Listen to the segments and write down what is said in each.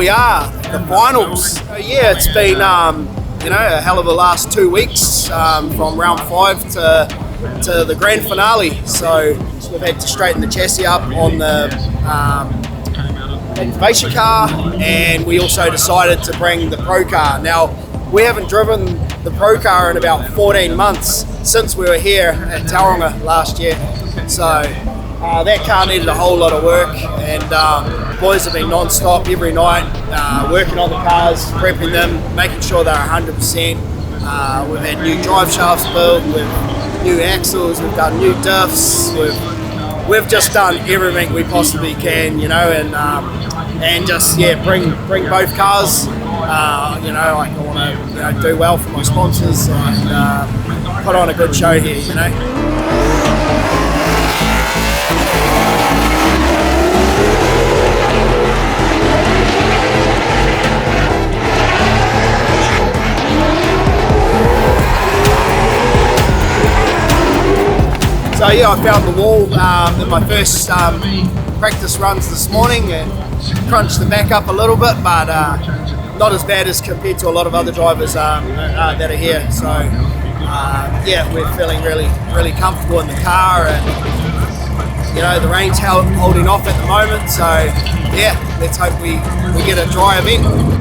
we are, the finals. So yeah, it's been a hell of a last 2 weeks from round 5 to the grand finale. So we've had to straighten the chassis up on the activation car, and we also decided to bring the Pro car. Now, we haven't driven the Pro car in about 14 months since we were here at Tauranga last year. So that car needed a whole lot of work, and boys have been non-stop every night working on the cars, prepping them, making sure they're 100%. We've had new drive shafts built, with new axles, we've done new diffs, we've just done everything we possibly can, and just bring both cars. I want to do well for my sponsors and put on a good show here, So yeah, I found the wall in my first practice runs this morning and crunched the back up a little bit, but not as bad as compared to a lot of other drivers that are here. So we're feeling really comfortable in the car, and the rain's holding off at the moment. So yeah, let's hope we get a dry event.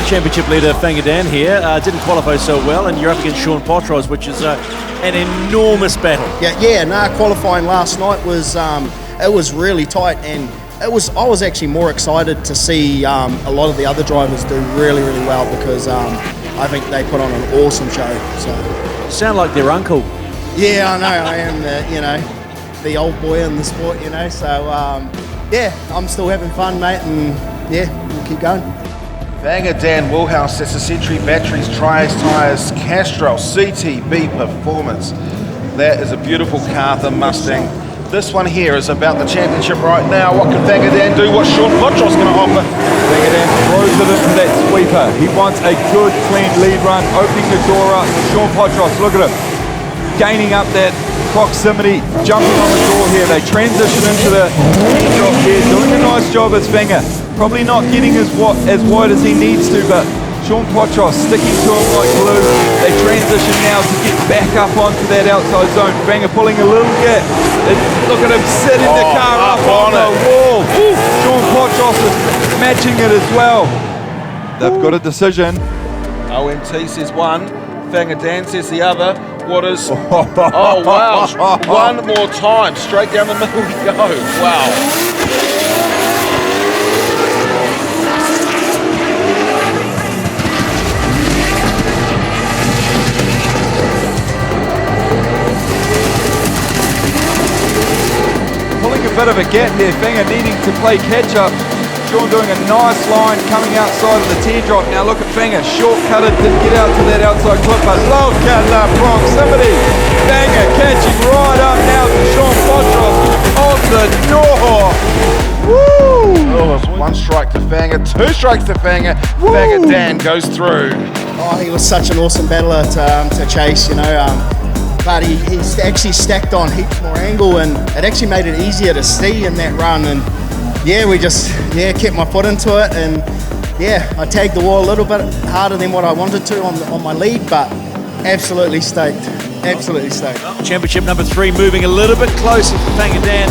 Championship leader Fanga Dan here didn't qualify so well, and you're up against Sean Potros, which is an enormous battle. Qualifying last night was it was really tight, and I was actually more excited to see a lot of the other drivers do really well, because I think they put on an awesome show. So sound like their uncle. Yeah, I know. I am the old boy in the sport, So I'm still having fun, mate, and we'll keep going. Fanga Dan Wheelhouse sets the Century Batteries, Trias Tyres, Castrol, CTB Performance. That is a beautiful car, the Mustang. This one here is about the championship right now. What can Fanga Dan do? What Sean Potros going to offer? Fanga Dan throws it into that sweeper. He wants a good, clean lead run, opening the door up. Sean Potros, look at him. Gaining up that proximity, jumping on the door here. They transition into the drop here, doing a nice job as Fanga. Probably not getting as wide as he needs to, but Sean Potros sticking to him like glue. They transition now to get back up onto that outside zone. Fanga pulling a little gap. Look at him sitting the car up on the wall. Sean Potros is matching it as well. They've got a decision. OMT says one, Fanga Dan says the other. What is... Oh, wow. One more time. Straight down the middle we go. Wow. Pulling a bit of a gap there, Fanga needing to play catch up. Sean doing a nice line coming outside of the teardrop. Now look at Fanga, shortcutted, didn't get out to that outside clip, but look at the proximity. Fanga catching right up now to Sean Potros on the door. Woo! Oh, one strike to Fanga, two strikes to Fanga. Fanga Dan goes through. Oh, he was such an awesome battler to chase, but he actually stacked on heaps more angle, and it actually made it easier to see in that run. And we just kept my foot into it, and I tagged the wall a little bit harder than what I wanted to on my lead, but absolutely stoked. Championship number 3 moving a little bit closer for Fanga Dan.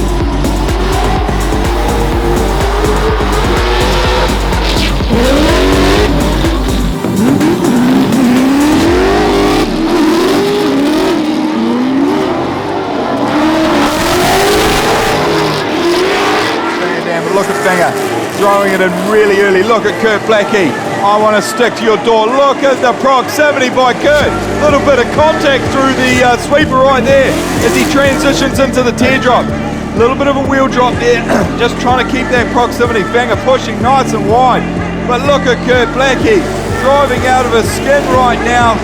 Look at Fanga throwing it in really early. Look at Kurt Blackie. I want to stick to your door. Look at the proximity by Kurt. Little bit of contact through the sweeper right there as he transitions into the teardrop. A little bit of a wheel drop there. Just trying to keep that proximity. Fanga pushing nice and wide. But look at Kurt Blackie driving out of his skin right now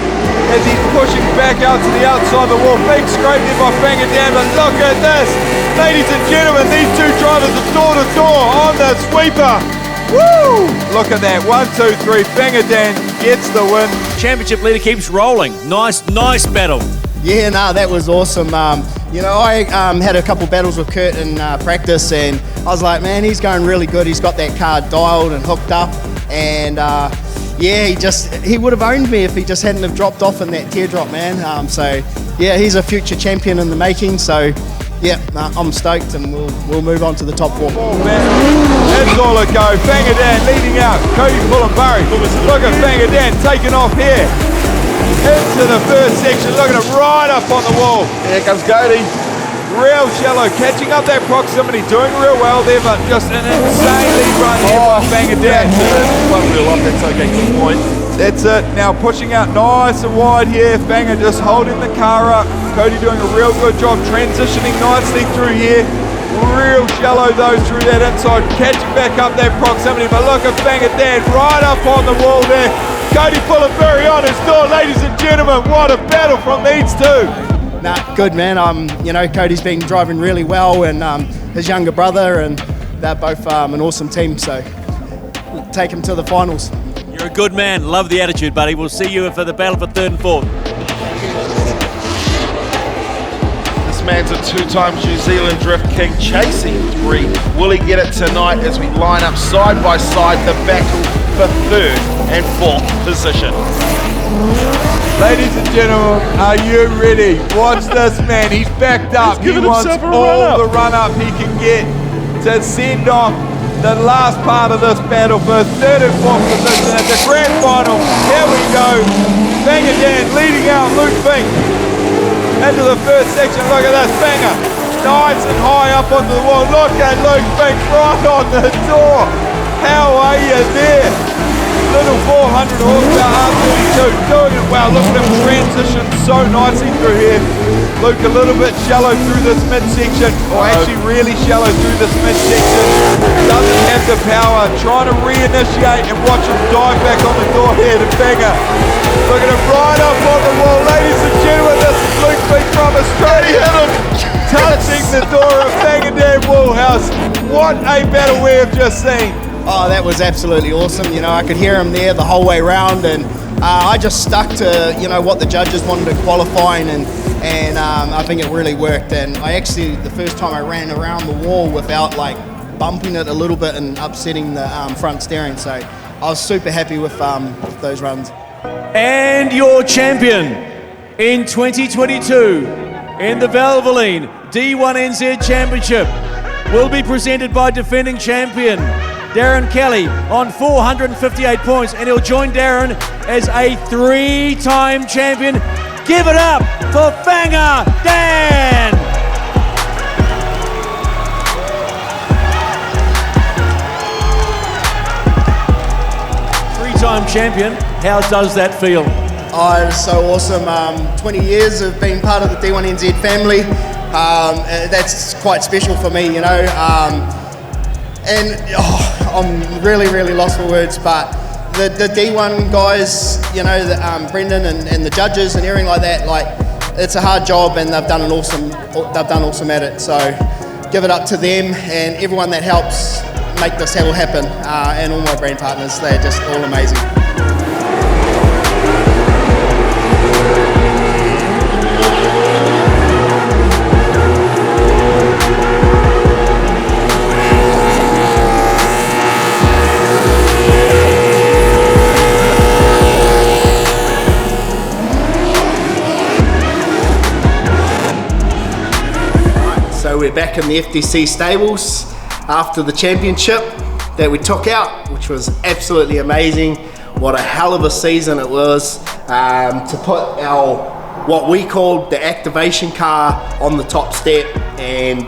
as he's pushing back out to the outside of the wall. Big scrape there by Fanga Dan, but look at this. Ladies and gentlemen, these two drivers are door to door on the sweeper. Woo! Look at that. 1, 2, 3. Fanga Dan gets the win. Championship leader keeps rolling. Nice battle. Yeah, no, that was awesome. You know, I had a couple battles with Kurt in practice, and I was like, man, he's going really good. He's got that car dialed and hooked up, and yeah, he would have owned me if he just hadn't have dropped off in that teardrop, man. So yeah, he's a future champion in the making. So yeah, I'm stoked, and we'll move on to the top 4. That's all it go. Fanga Dan leading out. Cody Pullenburry. Look at Fanga Dan taking off here. Into the first section. Look at him right up on the wall. Here comes Cody. Real shallow. Catching up that proximity. Doing real well there, but just an insanely run here by Fanga Dan. One wheel up, that's okay, good point. That's it. Now pushing out nice and wide here. Fanga just holding the car up. Cody doing a real good job transitioning nicely through here. Real shallow though through that inside. Catching back up that proximity. But look at Fanga Dan right up on the wall there. Cody Pullenburry on his door. Ladies and gentlemen, what a battle from these two. Nah, good, man. You know, Cody's been driving really well, and his younger brother, and they're both an awesome team. So take him to the finals. You're a good man. Love the attitude, buddy. We'll see you for the battle for 3rd and 4th. This man's a 2-time New Zealand Drift King, chasing 3. Will he get it tonight as we line up side by side the battle for 3rd and 4th position? Ladies and gentlemen, are you ready? Watch this man. He's backed up. He wants all the run up he can get to send off the last part of this battle for 3rd and 4th position at the grand final. Here we go. Fanga Dan leading out Luke Fink into the first section. Look at this Fanga. Nice and high up onto the wall. Look at Luke Fink right on the door. How are you there? Little 400 horsepower R32 doing it well. Look at him transition so nicely through here. Luke a little bit shallow through this midsection, or actually really shallow through this midsection. Doesn't have the power. Trying to reinitiate and watch him dive back on the door here to Fanga. Look at him right up on the wall. Ladies and gentlemen, this is Luke Fink from Australia. Touching the door of Fanga Dan Woolhouse. What a battle we have just seen. Oh, that was absolutely awesome. You know, I could hear him there the whole way around, and I just stuck to, you know, what the judges wanted to qualifying, and I think it really worked. And I actually, the first time I ran around the wall without like bumping it a little bit and upsetting the front steering. So I was super happy with those runs. And your champion in 2022 in the Valvoline D1NZ Championship will be presented by defending champion Darren Kelly on 458 points, and he'll join Darren as a 3-time champion. Give it up for Fanga Dan! 3-time champion, how does that feel? Oh, it was so awesome. 20 years of being part of the D1NZ family. That's quite special for me, you know. And I'm really lost for words, but the D1 guys, you know, Brendan and the judges and everything like that, like, it's a hard job, and they've done awesome at it. So give it up to them and everyone that helps make this all happen, and all my brand partners. They're just all amazing. So we're back in the FDC stables after the championship that we took out, which was absolutely amazing. What a hell of a season it was, to put our, what we called the activation car on the top step, and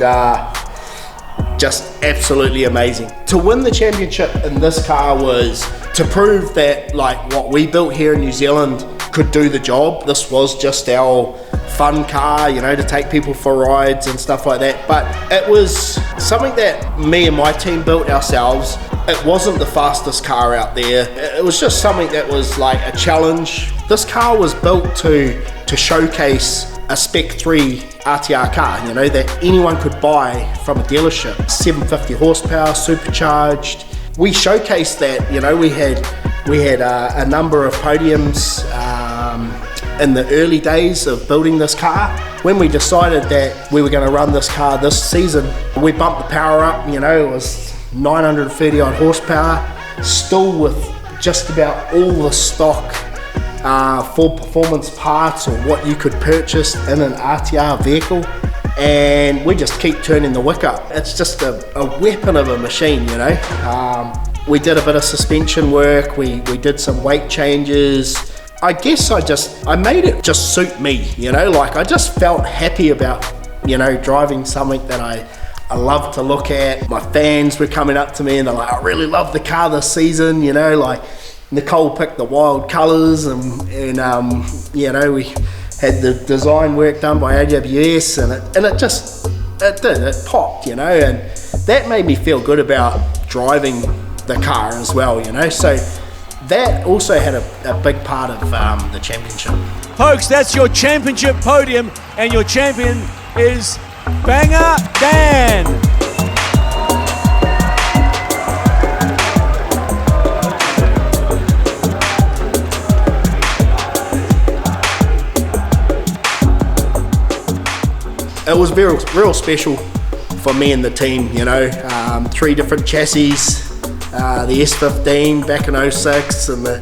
just absolutely amazing. To win the championship in this car was to prove that, like, what we built here in New Zealand could do the job. This was just our fun car, you know, to take people for rides and stuff like that. But it was something that me and my team built ourselves. It wasn't the fastest car out there. It was just something that was like a challenge. This car was built to showcase a Spec 3 RTR car, you know, that anyone could buy from a dealership. 750 horsepower, supercharged. We showcased that, you know, we had a number of podiums in the early days of building this car. When we decided that we were going to run this car this season, we bumped the power up, you know, it was 930 odd horsepower, still with just about all the stock Ford performance parts or what you could purchase in an RTR vehicle, and we just keep turning the wick up. It's just a weapon of a machine, you know. We did a bit of suspension work, we did some weight changes. I guess I made it just suit me, you know, like I just felt happy about, you know, driving something that I love to look at. My fans were coming up to me and they're like, I really love the car this season, you know, like Nicole picked the wild colours and you know, we had the design work done by AWS and it popped, you know, and that made me feel good about driving the car as well, you know, so that also had a big part of the championship. Folks, that's your championship podium, and your champion is Fanga Dan. It was real special for me and the team, you know, 3 different chassis, the S15 back in 06 and the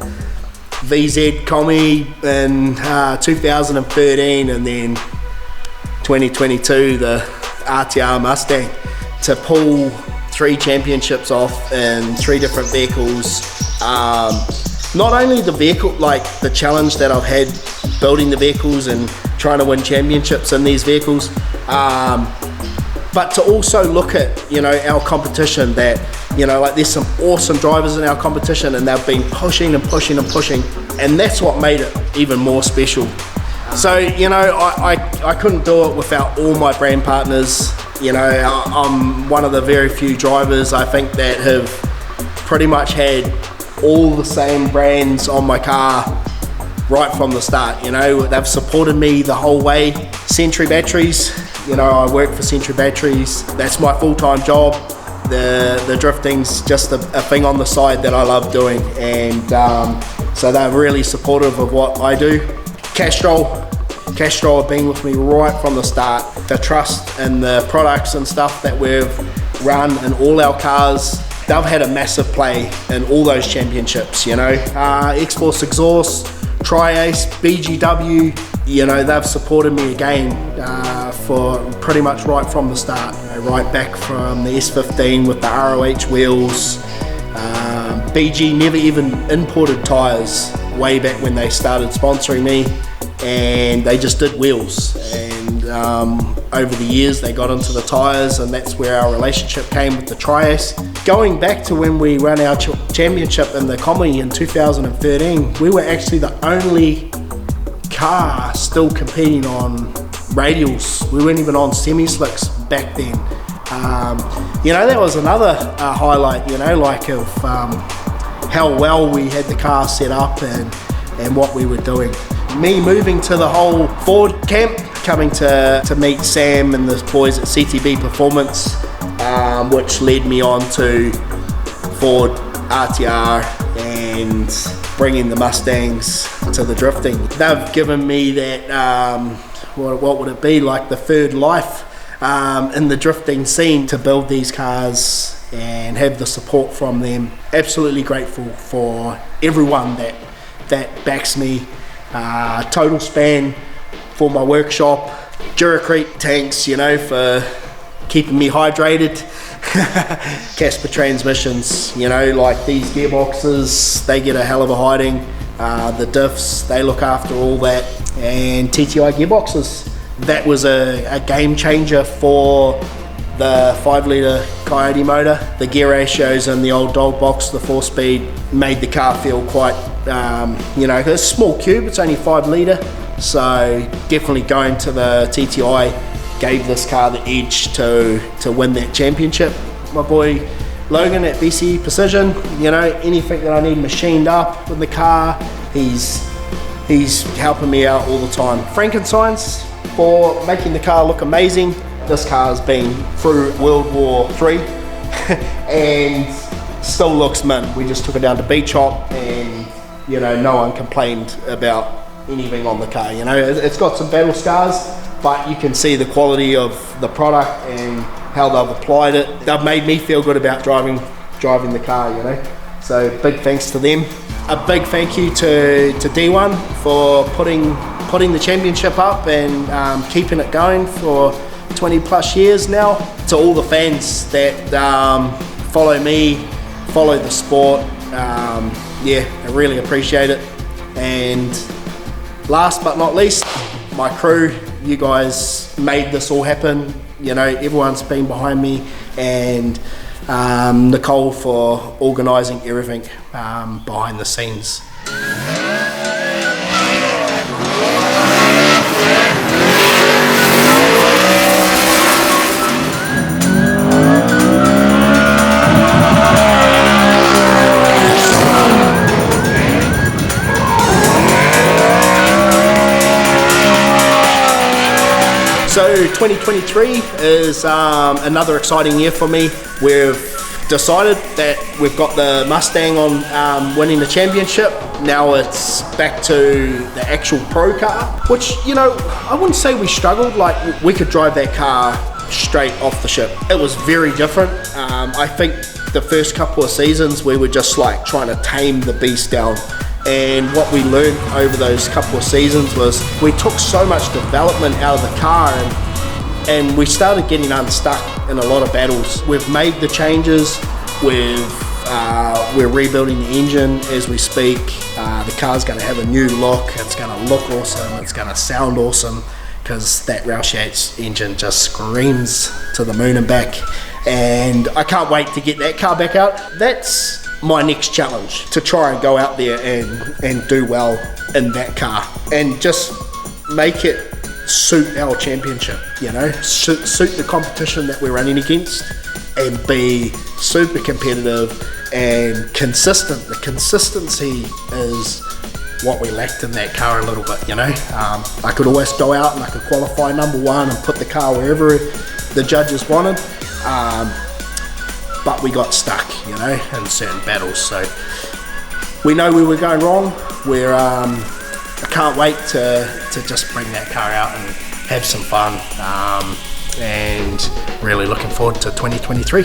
VZ Commodore in 2013, and then 2022 the RTR Mustang. To pull 3 championships off in 3 different vehicles, not only the vehicle, like the challenge that I've had building the vehicles and trying to win championships in these vehicles, but to also look at, you know, our competition, that, you know, like there's some awesome drivers in our competition and they've been pushing and pushing and pushing, and that's what made it even more special. So, you know, I couldn't do it without all my brand partners. You know, I'm one of the very few drivers I think that have pretty much had all the same brands on my car right from the start. You know, they've supported me the whole way. Century Batteries, you know, I work for Century Batteries. That's my full-time job. The drifting's just a thing on the side that I love doing, and so they're really supportive of what I do. Castrol have been with me right from the start. The trust in the products and stuff that we've run in all our cars, they've had a massive play in all those championships, you know. X-Force Exhaust, Tri-Ace, BGW, you know, they've supported me again for pretty much right from the start. You know, right back from the S15 with the ROH wheels. BG never even imported tyres way back when they started sponsoring me, and they just did wheels, and over the years they got into the tyres, and that's where our relationship came with the Tri-Ace. Going back to when we ran our championship in the Commodore in 2013, we were actually the only car still competing on radials. We weren't even on semi-slicks back then. You know, that was another highlight, you know, like of how well we had the car set up and what we were doing. Me moving to the whole Ford camp, coming to meet Sam and the boys at CTB Performance, which led me on to Ford RTR and bringing the Mustangs to the drifting. They've given me that, what would it be, like the third life in the drifting scene, to build these cars and have the support from them. Absolutely grateful for everyone that backs me. Total Span for my workshop, Duracrete tanks, you know, for keeping me hydrated. Casper transmissions, you know, like these gearboxes, they get a hell of a hiding. The diffs, they look after all that. And TTI gearboxes, that was a game changer for the 5-litre Coyote motor. The gear ratios in the old dog box, the 4-speed, made the car feel quite, you know, it's a small cube, it's only 5 litre. So definitely going to the TTI gave this car the edge to win that championship. My boy Logan at BCE Precision, you know, anything that I need machined up in the car, he's helping me out all the time. Frankenstein's, for making the car look amazing. This car's been through World War III and still looks mint. We just took it down to Beach Hop and, you know, no one complained about anything on the car. You know, it's got some battle scars, but you can see the quality of the product and how they've applied it. They've made me feel good about driving the car, you know. So big thanks to them. A big thank you to D1 for putting the championship up and keeping it going for 20 plus years now. To all the fans that follow me, follow the sport, yeah, I really appreciate it. And last but not least, my crew, you guys made this all happen. You know, everyone's been behind me, and Nicole for organising everything behind the scenes. So 2023 is another exciting year for me. We've decided that we've got the Mustang on winning the championship. Now it's back to the actual pro car, which, you know, I wouldn't say we struggled. Like, we could drive that car straight off the ship. It was very different. I think the first couple of seasons we were just like trying to tame the beast down. And what we learned over those couple of seasons was we took so much development out of the car, and we started getting unstuck in a lot of battles. We've made the changes, we're rebuilding the engine as we speak. The car's gonna have a new look, it's gonna look awesome, it's gonna sound awesome, because that Roush Yates engine just screams to the moon and back. And I can't wait to get that car back out. That's my next challenge, to try and go out there and do well in that car and just make it suit our championship, you know, suit the competition that we're running against, and be super competitive and consistent. The consistency is what we lacked in that car a little bit, you know. I could always go out and I could qualify number one and put the car wherever the judges wanted, but we got stuck, you know, in certain battles. So we know we were going wrong. I can't wait to just bring that car out and have some fun, and really looking forward to 2023.